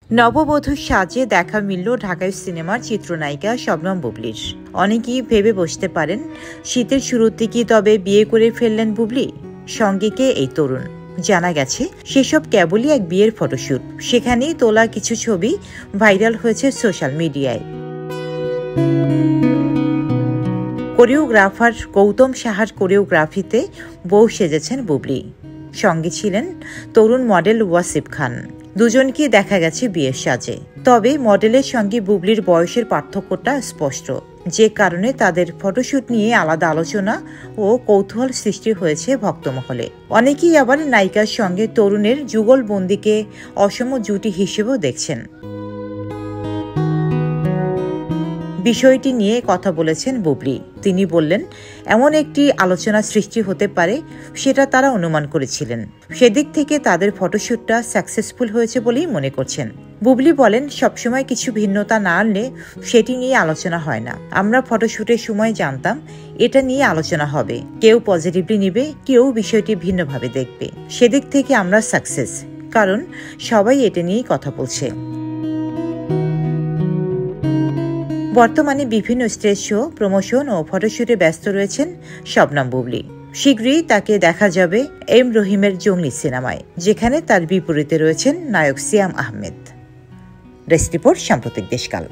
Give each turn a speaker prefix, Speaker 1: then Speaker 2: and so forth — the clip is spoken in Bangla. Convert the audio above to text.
Speaker 1: নববধূর সাজে দেখা মিলল ঢাকায় সিনেমার চিত্রনায়িকা শবনম বুবলির। অনেকেই ভেবে বসতে পারেন শীতের শুরুর দিকে তবে বিয়ে করে ফেললেন বুবলি। সঙ্গে কে এই তরুণ? জানা গেছে সেসব কেবলই এক বিয়ের ফটোশুট। সেখানেই তোলা কিছু ছবি ভাইরাল হয়েছে সোশ্যাল মিডিয়ায়। কোরিওগ্রাফার গৌতম সাহার কোরিওগ্রাফিতে বউ সেজেছেন বুবলি। সঙ্গে ছিলেন তরুণ মডেল ওয়াসিফ খান। দুজনকে দেখা গেছে বিয়ের সাজে। তবে মডেলের সঙ্গে বুবলির বয়সের পার্থক্যটা স্পষ্ট, যে কারণে তাদের ফটোশুট নিয়ে আলাদা আলোচনা ও কৌতূহল সৃষ্টি হয়েছে ভক্তমহলে। অনেকেই আবার নায়িকার সঙ্গে তরুণের যুগলবন্দিকে অসম জুটি হিসেবেও দেখছেন। বিষয়টি নিয়ে কথা বলেছেন বুবলি। তিনি বললেন, এমন একটি আলোচনা সৃষ্টি হতে পারে সেটা তারা অনুমান করেছিলেন। সেদিক থেকে তাদের ফটোশুটটা সাকসেসফুল হয়েছে বলেই মনে করছেন। বুবলি বলেন, সবসময় কিছু ভিন্নতা না আনলে সেটি নিয়ে আলোচনা হয় না। আমরা ফটোশুটের সময় জানতাম এটা নিয়ে আলোচনা হবে, কেউ পজিটিভলি নিবে, কেউ বিষয়টি ভিন্নভাবে দেখবে। সেদিক থেকে আমরা সাকসেস, কারণ সবাই এটা নিয়েই কথা বলছে। বর্তমানে বিভিন্ন স্টেজ শো, প্রমোশন ও ফটোশুটে ব্যস্ত রয়েছেন শবনম বুবলি। শীঘ্রই তাকে দেখা যাবে এম রহিমের জঙ্গলি সিনেমায়, যেখানে তার বিপরীতে রয়েছেন নায়ক সিয়াম আহমেদ। ডেস্ক রিপোর্ট, সাম্প্রতিক দেশকাল।